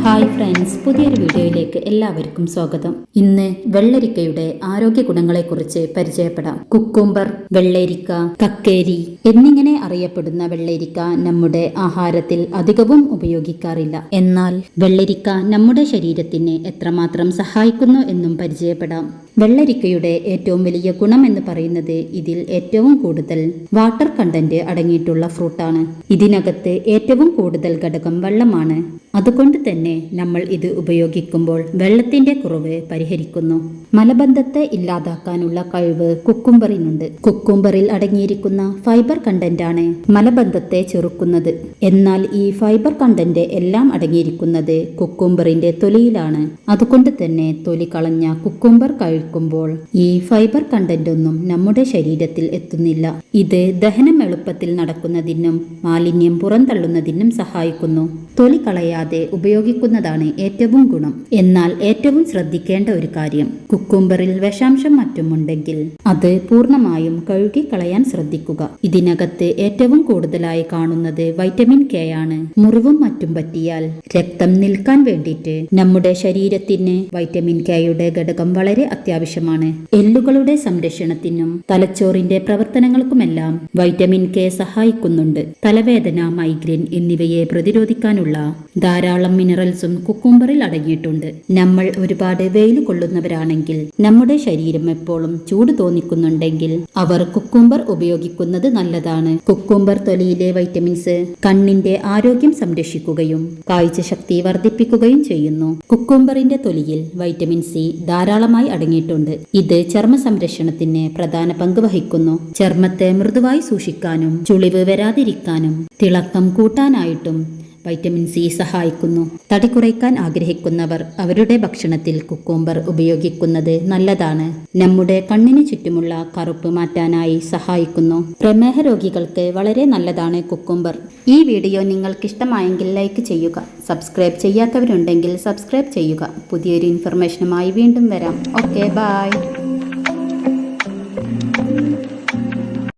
Hi friends, പുതിയൊരു വീഡിയോയിലേക്ക് എല്ലാവർക്കും സ്വാഗതം. ഇന്ന് വെള്ളരിക്കയുടെ ആരോഗ്യ ഗുണങ്ങളെക്കുറിച്ച് പരിചയപ്പെടാം. കുക്കുംബർ, വെള്ളരിക്ക, കക്കേരി എന്നിങ്ങനെ അറിയപ്പെടുന്ന വെള്ളരിക്ക നമ്മുടെ ആഹാരത്തിൽ അധികവും ഉപയോഗിക്കാറില്ല. എന്നാൽ വെള്ളരിക്ക നമ്മുടെ ശരീരത്തിന് എത്രമാത്രം സഹായിക്കുന്നു എന്നും പരിചയപ്പെടാം. വെള്ളരിക്കയുടെ ഏറ്റവും വലിയ ഗുണം എന്ന് പറയുന്നത് ഇതിൽ ഏറ്റവും കൂടുതൽ വാട്ടർ കണ്ടന്റ് അടങ്ങിയിട്ടുള്ള ഫ്രൂട്ടാണ്. ഇതിനകത്ത് ഏറ്റവും കൂടുതൽ ഘടകം വെള്ളമാണ്. അതുകൊണ്ട് തന്നെ നമ്മൾ ഇത് ഉപയോഗിക്കുമ്പോൾ വെള്ളത്തിന്റെ കുറവ് പരിഹരിക്കുന്നു. മലബന്ധത്തെ ഇല്ലാതാക്കാനുള്ള കഴിവ് കുക്കുംബറിനുണ്ട്. കുക്കുംബറിൽ അടങ്ങിയിരിക്കുന്ന ഫൈബർ കണ്ടന്റാണ് മലബന്ധത്തെ ചെറുക്കുന്നത്. എന്നാൽ ഈ ഫൈബർ കണ്ടന്റ് എല്ലാം അടങ്ങിയിരിക്കുന്നത് കുക്കുംബറിന്റെ തൊലിയിലാണ്. അതുകൊണ്ട് തന്നെ തൊലി കളഞ്ഞ കുക്കുംബർ കഴിക്കുമ്പോൾ ഈ ഫൈബർ കണ്ടന്റ് ഒന്നും നമ്മുടെ ശരീരത്തിൽ എത്തുന്നില്ല. ഇത് ദഹനം എളുപ്പത്തിൽ നടക്കുന്നതിനും മാലിന്യം പുറന്തള്ളുന്നതിനും സഹായിക്കുന്നു. തൊലി കളയാതെ ഉപയോഗിക്കുന്നതാണ് ഏറ്റവും ഗുണം. എന്നാൽ ഏറ്റവും ശ്രദ്ധിക്കേണ്ട ഒരു കാര്യം, കുക്കുംബറിൽ വിഷാംശം മറ്റുമുണ്ടെങ്കിൽ അത് പൂർണ്ണമായും കഴുകിക്കളയാൻ ശ്രദ്ധിക്കുക. ഇതിനകത്ത് ഏറ്റവും കൂടുതലായി കാണുന്നത് വൈറ്റമിൻ കെ ആണ്. മുറിവും മറ്റും പറ്റിയാൽ രക്തം നിൽക്കാൻ വേണ്ടിയിട്ട് നമ്മുടെ ശരീരത്തിന് വൈറ്റമിൻ കെയുടെ ഘടകം വളരെ അത്യാവശ്യമാണ്. എല്ലുകളുടെ സംരക്ഷണത്തിനും തലച്ചോറിന്റെ പ്രവർത്തനങ്ങൾക്കുമെല്ലാം വൈറ്റമിൻ കെ സഹായിക്കുന്നുണ്ട്. തലവേദന, മൈഗ്രെയിൻ എന്നിവയെ പ്രതിരോധിക്കാനുള്ള ധാരാളം മിനറൽസും കുക്കുംബറിൽ അടങ്ങിയിട്ടുണ്ട്. നമ്മൾ ഒരുപാട് വെയിൽ കൊള്ളുന്നവരാണെങ്കിൽ, നമ്മുടെ ശരീരം എപ്പോഴും ചൂട് തോന്നിക്കുന്നുണ്ടെങ്കിൽ അവർ കുക്കുംബർ ഉപയോഗിക്കുന്നത് നല്ലതാണ്. കുക്കുംബർ തൊലിയിലെ വൈറ്റമിൻസ് കണ്ണിന്റെ ആരോഗ്യം സംരക്ഷിക്കുകയും കാഴ്ചശക്തി വർദ്ധിപ്പിക്കുകയും ചെയ്യുന്നു. കുക്കുംബറിന്റെ തൊലിയിൽ വൈറ്റമിൻ സി ധാരാളമായി അടങ്ങിയിട്ടുണ്ട്. ഇത് ചർമ്മ സംരക്ഷണത്തിന് പ്രധാന പങ്ക് വഹിക്കുന്നു. ചർമ്മത്തെ മൃദുവായി സൂക്ഷിക്കാനും ചുളിവ് വരാതിരിക്കാനും തിളക്കം കൂട്ടാനായിട്ടും വൈറ്റമിൻ സി സഹായിക്കുന്നു. തടി കുറയ്ക്കാൻ ആഗ്രഹിക്കുന്നവർ അവരുടെ ഭക്ഷണത്തിൽ കുക്കുംബർ ഉപയോഗിക്കുന്നത് നല്ലതാണ്. നമ്മുടെ കണ്ണിന് ചുറ്റുമുള്ള കറുപ്പ് മാറ്റാനായി സഹായിക്കുന്നു. പ്രമേഹ രോഗികൾക്ക് വളരെ നല്ലതാണ് കുക്കുംബർ. ഈ വീഡിയോ നിങ്ങൾക്ക് ഇഷ്ടമായെങ്കിൽ ലൈക്ക് ചെയ്യുക. സബ്സ്ക്രൈബ് ചെയ്യാത്തവരുണ്ടെങ്കിൽ സബ്സ്ക്രൈബ് ചെയ്യുക. പുതിയൊരു ഇൻഫർമേഷനുമായി വീണ്ടും വരാം. Okay, by.